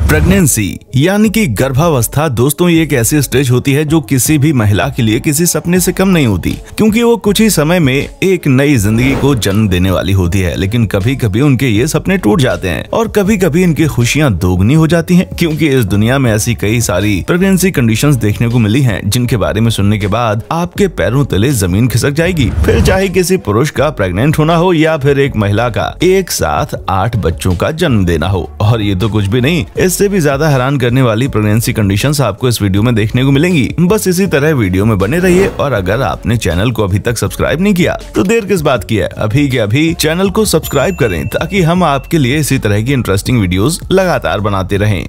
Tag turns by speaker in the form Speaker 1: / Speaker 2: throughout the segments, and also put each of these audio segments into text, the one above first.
Speaker 1: Pregnancy यानी कि गर्भावस्था दोस्तों ये एक ऐसी स्टेज होती है जो किसी भी महिला के लिए किसी सपने से कम नहीं होती, क्योंकि वो कुछ ही समय में एक नई जिंदगी को जन्म देने वाली होती है। लेकिन कभी कभी उनके ये सपने टूट जाते हैं और कभी कभी इनकी खुशियां दोगुनी हो जाती हैं, क्योंकि इस दुनिया में ऐसी कई सारी प्रेगनेंसी कंडीशंस देखने को मिली हैं जिनके बारे में सुनने के बाद आपके पैरों तले जमीन खिसक जाएगी। फिर चाहे किसी पुरुष का प्रेग्नेंट होना हो या फिर एक महिला का एक साथ 8 बच्चों का जन्म देना हो। और ये तो कुछ भी नहीं, इससे भी ज्यादा हैरान करने वाली प्रेगनेंसी कंडीशंस आपको इस वीडियो में देखने को मिलेंगी। बस इसी तरह वीडियो में बने रहिए और अगर आपने चैनल को अभी तक सब्सक्राइब नहीं किया तो देर किस बात की है, अभी के अभी चैनल को सब्सक्राइब करें ताकि हम आपके लिए इसी तरह की इंटरेस्टिंग वीडियोस लगातार बनाते रहें।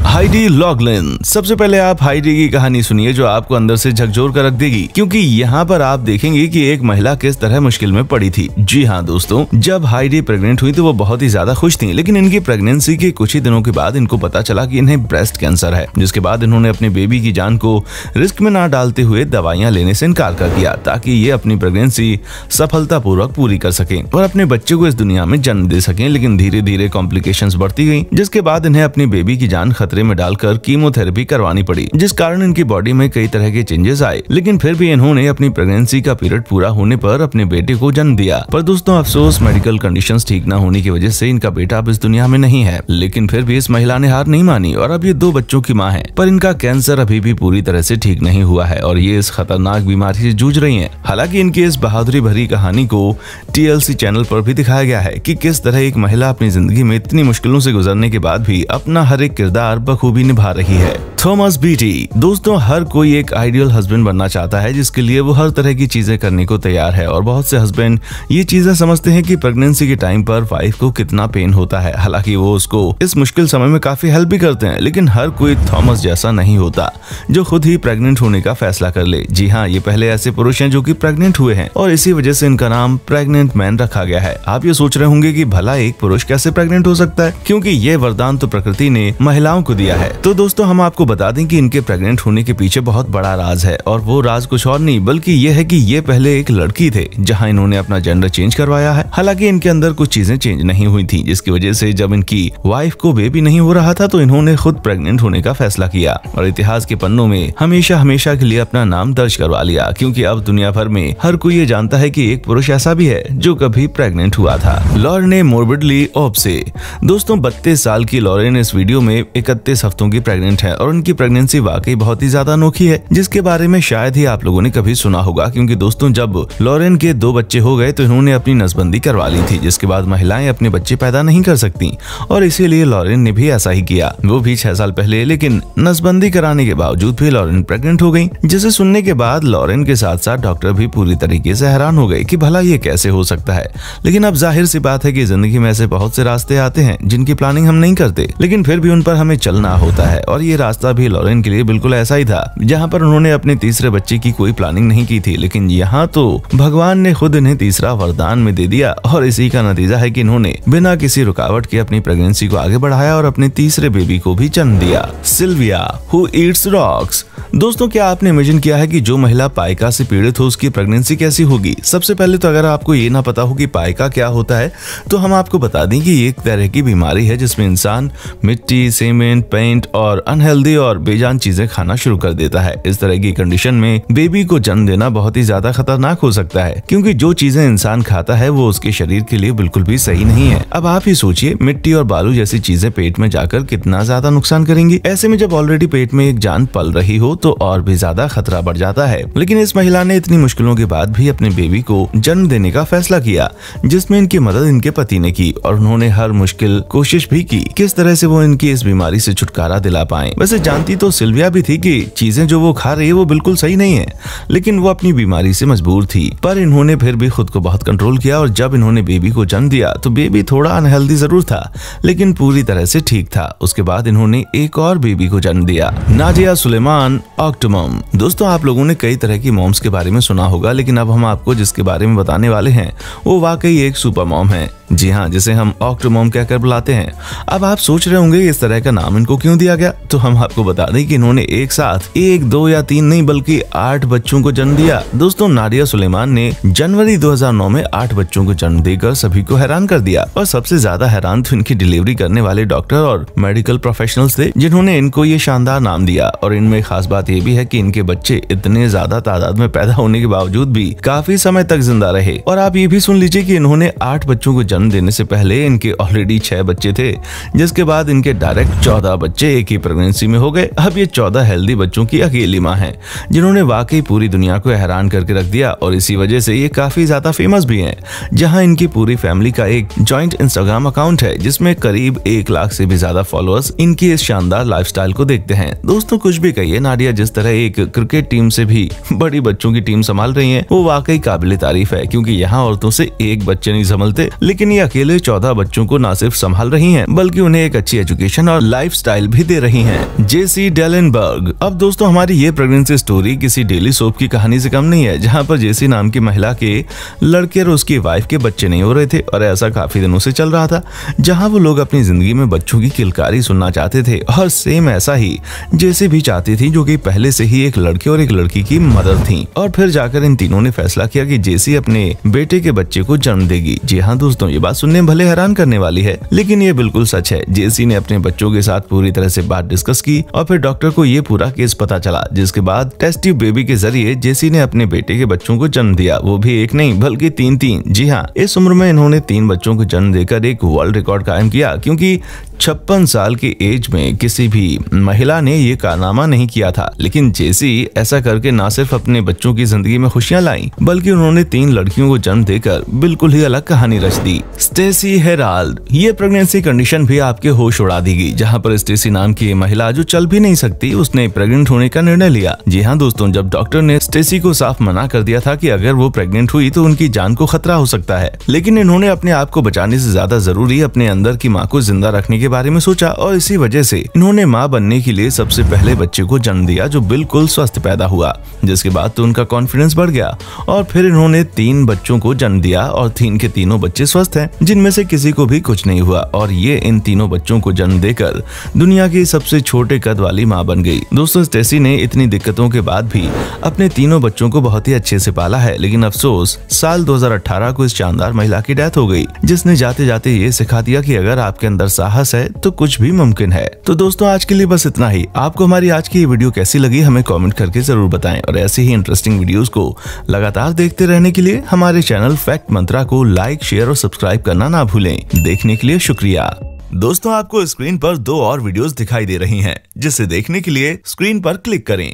Speaker 1: हाइडी लॉगलिन। सबसे पहले आप हाइडी की कहानी सुनिए जो आपको अंदर से झकझोर कर रख देगी, क्योंकि यहाँ पर आप देखेंगे कि एक महिला किस तरह मुश्किल में पड़ी थी। जी हाँ दोस्तों, जब हाइडी प्रेग्नेंट हुई तो वो बहुत ही ज्यादा खुश थी, लेकिन इनकी प्रेगनेंसी के कुछ ही दिनों के बाद इनको पता चला कि इन्हें ब्रेस्ट कैंसर है, जिसके बाद इन्होंने अपने बेबी की जान को रिस्क में न डालते हुए दवाइयाँ लेने से इनकार कर दिया ताकि ये अपनी प्रेगनेंसी सफलतापूर्वक पूरी कर सके और अपने बच्चे को इस दुनिया में जन्म दे सके। लेकिन धीरे धीरे कॉम्प्लिकेशंस बढ़ती गई, जिसके बाद इन्हें अपनी बेबी की जान खतरे में डालकर कीमोथेरेपी करवानी पड़ी, जिस कारण इनकी बॉडी में कई तरह के चेंजेस आए। लेकिन फिर भी इन्होंने अपनी प्रेगनेंसी का पीरियड पूरा होने पर अपने बेटे को जन्म दिया। पर दोस्तों अफसोस, मेडिकल कंडीशंस ठीक न होने की वजह से इनका बेटा अब इस दुनिया में नहीं है। लेकिन फिर भी इस महिला ने हार नहीं मानी और अब ये 2 बच्चों की माँ है, पर इनका कैंसर अभी भी पूरी तरह से ठीक नहीं हुआ है और ये इस खतरनाक बीमारी से जूझ रही है। हालांकि इनकी इस बहादुरी भरी कहानी को TLC चैनल पर भी दिखाया गया है कि किस तरह एक महिला अपनी जिंदगी में इतनी मुश्किलों से गुजरने के बाद भी अपना हर एक किरदार बखूबी निभा रही है। Thomas BT. दोस्तों हर कोई एक आइडियल हस्बैंड बनना चाहता है, जिसके लिए वो हर तरह की चीजें करने को तैयार है और बहुत से हस्बैंड ये चीजें समझते हैं कि प्रेगनेंसी के टाइम पर वाइफ को कितना पेन होता है। हालांकि वो उसको इस मुश्किल समय में काफी हेल्प भी करते हैं, लेकिन हर कोई थॉमस जैसा नहीं होता जो खुद ही प्रेग्नेंट होने का फैसला कर ले। जी हाँ, ये पहले ऐसे पुरुष हैं जो कि प्रेग्नेंट हुए हैं और इसी वजह से इनका नाम प्रेग्नेंट मैन रखा गया है। आप ये सोच रहे होंगे कि भला एक पुरुष कैसे प्रेग्नेंट हो सकता है, क्योंकि ये वरदान तो प्रकृति ने महिलाओं को दिया है। तो दोस्तों हम आपको बता दें कि इनके प्रेग्नेंट होने के पीछे बहुत बड़ा राज है और वो राज कुछ और नहीं बल्कि ये है कि ये पहले एक लड़की थे, जहां इन्होंने अपना जेंडर चेंज करवाया है। हालांकि इनके अंदर कुछ चीजें चेंज नहीं हुई थी, जिसकी वजह से जब इनकी वाइफ को बेबी नहीं हो रहा था तो इन्होंने खुद प्रेग्नेंट होने का फैसला किया और इतिहास के पन्नों में हमेशा हमेशा के लिए अपना नाम दर्ज करवा लिया, क्योंकि अब दुनिया भर में हर कोई ये जानता है कि एक पुरुष ऐसा भी है जो कभी प्रेग्नेंट हुआ था। लॉरेन मोर्बिडली ओब्से। दोस्तों 32 साल की लॉरेन इस वीडियो में 31 हफ्तों की प्रेग्नेंट है और उनकी प्रेगनेंसी वाकई बहुत ही ज्यादा अनोखी है, जिसके बारे में शायद ही आप लोगों ने कभी सुना होगा, क्योंकि दोस्तों जब लॉरेन के 2 बच्चे हो गए तो इन्होंने अपनी नसबंदी करवा ली थी, जिसके बाद महिलाएं अपने बच्चे पैदा नहीं कर सकती और इसीलिए लॉरेन ने भी ऐसा ही किया, वो भी 6 साल पहले। लेकिन नसबंदी कराने के बावजूद भी लॉरेन प्रेग्नेंट हो गई, जिसे सुनने के बाद लॉरेन के साथ साथ डॉक्टर भी पूरी तरीके से हैरान हो गए कि भला ये कैसे हो सकता है। लेकिन अब जाहिर सी बात है कि जिंदगी में ऐसे बहुत से रास्ते आते हैं जिनकी प्लानिंग हम नहीं करते, लेकिन फिर भी उन पर हमें चलना होता है और ये रास्ता भी लॉरेन के लिए बिल्कुल ऐसा ही था, जहां पर उन्होंने अपने तीसरे बच्चे की कोई प्लानिंग नहीं की थी, लेकिन यहाँ तो भगवान ने खुद इन्हें तीसरा वरदान में दे दिया और इसी का नतीजा है कि इन्होंने बिना किसी रुकावट के अपनी प्रेगनेंसी को आगे बढ़ाया और अपने तीसरे बेबी को भी जन्म दिया। Sylvia who eats rocks. दोस्तों क्या आपने इमेजिन किया है कि जो महिला पाइका से पीड़ित हो उसकी प्रेगनेंसी कैसी होगी? सबसे पहले तो अगर आपको ये ना पता हो कि पाइका क्या होता है तो हम आपको बता दें कि ये एक तरह की बीमारी है जिसमें इंसान मिट्टी, सीमेंट, पेंट और अनहेल्दी और बेजान चीजें खाना शुरू कर देता है। इस तरह की कंडीशन में बेबी को जन्म देना बहुत ही ज्यादा खतरनाक हो सकता है, क्योंकि जो चीजें इंसान खाता है वो उसके शरीर के लिए बिल्कुल भी सही नहीं है। अब आप ही सोचिए, मिट्टी और बालू जैसी चीजें पेट में जाकर कितना ज्यादा नुकसान करेंगी। ऐसे में जब ऑलरेडी पेट में एक जान पल रही हो तो और भी ज्यादा खतरा बढ़ जाता है। लेकिन इस महिला ने इतनी मुश्किलों के बाद भी अपने बेबी को जन्म देने का फैसला किया, जिसमें इनकी मदद इनके पति ने की और उन्होंने हर मुश्किल कोशिश भी की किस तरह से वो इनकी इस बीमारी से छुटकारा दिला पाए। वैसे जानती तो सिल्विया भी थी कि चीजें जो वो खा रही है वो बिल्कुल सही नहीं है, लेकिन वो अपनी बीमारी से मजबूर थी। पर इन्होंने फिर भी खुद को बहुत कंट्रोल किया और जब इन्होंने बेबी को जन्म दिया तो बेबी थोड़ा अनहेल्दी जरूर था, लेकिन पूरी तरह से ठीक था। उसके बाद इन्होंने एक और बेबी को जन्म दिया, नाजिया सुलेमान ऑक्टोमम। दोस्तों आप लोगों ने कई तरह की मॉम्स के बारे में सुना होगा, लेकिन अब हम आपको जिसके बारे में बताने वाले हैं वो वाकई एक सुपर मॉम है। जी हाँ, जिसे हम ऑक्टोमॉम कहकर बुलाते हैं। अब आप सोच रहे होंगे इस तरह का नाम इनको क्यों दिया गया, तो हम आपको बता दें कि इन्होंने एक साथ 1, 2 या 3 नहीं बल्कि 8 बच्चों को जन्म दिया। दोस्तों, नाडिया सुलेमान ने जनवरी 2009 में 8 बच्चों को जन्म देकर सभी को हैरान कर दिया। और सबसे ज्यादा हैरान तो इनकी डिलीवरी करने वाले डॉक्टर और मेडिकल प्रोफेशनल्स थे, जिन्होंने इनको ये शानदार नाम दिया। और इनमें खास बात ये भी है कि इनके बच्चे इतने ज्यादा तादाद में पैदा होने के बावजूद भी काफी समय तक जिंदा रहे। और आप ये भी सुन लीजिए कि इन्होंने 8 बच्चों को जन्म देने से पहले इनके ऑलरेडी 6 बच्चे थे, जिसके बाद इनके डायरेक्ट 14 बच्चे एक ही प्रेगनेंसी में हो गए। अब ये 14 हेल्दी बच्चों की अकेली माँ है, जिन्होंने वाकई पूरी दुनिया को हैरान करके रख दिया। और इसी वजह से ये काफी ज्यादा फेमस भी हैं, जहां इनकी पूरी फैमिली का एक जॉइंट इंस्टाग्राम अकाउंट है, जिसमें करीब 1 लाख से भी ज्यादा फॉलोअर्स इनकी इस शानदार लाइफस्टाइल को देखते हैं। दोस्तों, कुछ भी कहिए, नाडिया जिस तरह एक क्रिकेट टीम से भी बड़ी बच्चों की टीम संभाल रही है, वो वाकई काबिले तारीफ है, क्योंकि यहाँ औरतों से एक बच्चे नहीं संभलते, लेकिन ये अकेले 14 बच्चों को न सिर्फ संभाल रही हैं, बल्कि उन्हें एक अच्छी एजुकेशन और लाइफस्टाइल भी दे रही हैं। जेसी डेलेनबर्ग। अब दोस्तों, हमारी ये प्रेगनेंसी स्टोरी किसी डेली सोप की कहानी से कम नहीं है, जहाँ पर जेसी नाम की महिला के लड़के और उसकी वाइफ के बच्चे नहीं हो रहे थे। और ऐसा काफी दिनों से चल रहा था, जहाँ वो लोग अपनी जिंदगी में बच्चों की किलकारी सुनना चाहते थे। और सेम ऐसा ही जेसी भी चाहती थी, जो कि पहले से ही एक लड़के और एक लड़की की मदर थी। और फिर जाकर इन तीनों ने फैसला किया कि जेसी अपने बेटे के बच्चे को जन्म देगी। जी हाँ दोस्तों, ये बात सुनने भले हैरान करने वाली है, लेकिन ये बिल्कुल सच है। जेसी ने अपने बच्चों के साथ पूरी तरह से बात डिस्कस की और फिर डॉक्टर को ये पूरा केस पता चला, जिसके बाद टेस्ट ट्यूब बेबी के जरिए जेसी ने अपने बेटे के बच्चों को जन्म दिया, वो भी एक नहीं बल्कि 3। जी हाँ, इस उम्र में इन्होंने 3 बच्चों को जन्म देकर एक वर्ल्ड रिकॉर्ड कायम किया, क्योंकि 56 साल की एज में किसी भी महिला ने ये कारनामा नहीं किया था। लेकिन जेसी ऐसा करके न सिर्फ अपने बच्चों की जिंदगी में खुशियां लाई, बल्कि उन्होंने 3 लड़कियों को जन्म देकर बिल्कुल ही अलग कहानी रच दी। Stacey Herald. ये प्रेगनेंसी कंडीशन भी आपके होश उड़ा देगी, जहां पर स्टेसी नाम की महिला जो चल भी नहीं सकती, उसने प्रेग्नेंट होने का निर्णय लिया। जी हाँ दोस्तों, जब डॉक्टर ने स्टेसी को साफ मना कर दिया था कि अगर वो प्रेग्नेंट हुई तो उनकी जान को खतरा हो सकता है, लेकिन इन्होंने अपने आप को बचाने से ज्यादा जरूरी अपने अंदर की माँ को जिंदा रखने के बारे में सोचा। और इसी वजह से इन्होंने माँ बनने के लिए सबसे पहले बच्चे को जन्म दिया, जो बिल्कुल स्वस्थ पैदा हुआ। जिसके बाद तो उनका कॉन्फिडेंस बढ़ गया और फिर इन्होंने 3 बच्चों को जन्म दिया और 3 के तीनों बच्चे स्वस्थ हैं, जिनमें से किसी को भी कुछ नहीं हुआ। और ये इन तीनों बच्चों को जन्म देकर दुनिया की सबसे छोटे कद वाली माँ बन गई। दोस्तों, स्टेसी ने इतनी दिक्कतों के बाद भी अपने तीनों बच्चों को बहुत ही अच्छे से पाला है, लेकिन अफसोस साल 2018 को इस शानदार महिला की डेथ हो गई, जिसने जाते जाते ये सिखा दिया कि अगर आपके अंदर साहस है तो कुछ भी मुमकिन है। तो दोस्तों, आज के लिए बस इतना ही। आपको हमारी आज की ये वीडियो कैसी लगी हमें कमेंट करके जरूर बताएं और ऐसे ही इंटरेस्टिंग वीडियोस को लगातार देखते रहने के लिए हमारे चैनल फैक्ट मंत्रा को लाइक, शेयर और सब्सक्राइब करना ना भूलें। देखने के लिए शुक्रिया। दोस्तों, आपको स्क्रीन पर 2 और वीडियोस दिखाई दे रही हैं, जिसे देखने के लिए स्क्रीन पर क्लिक करें।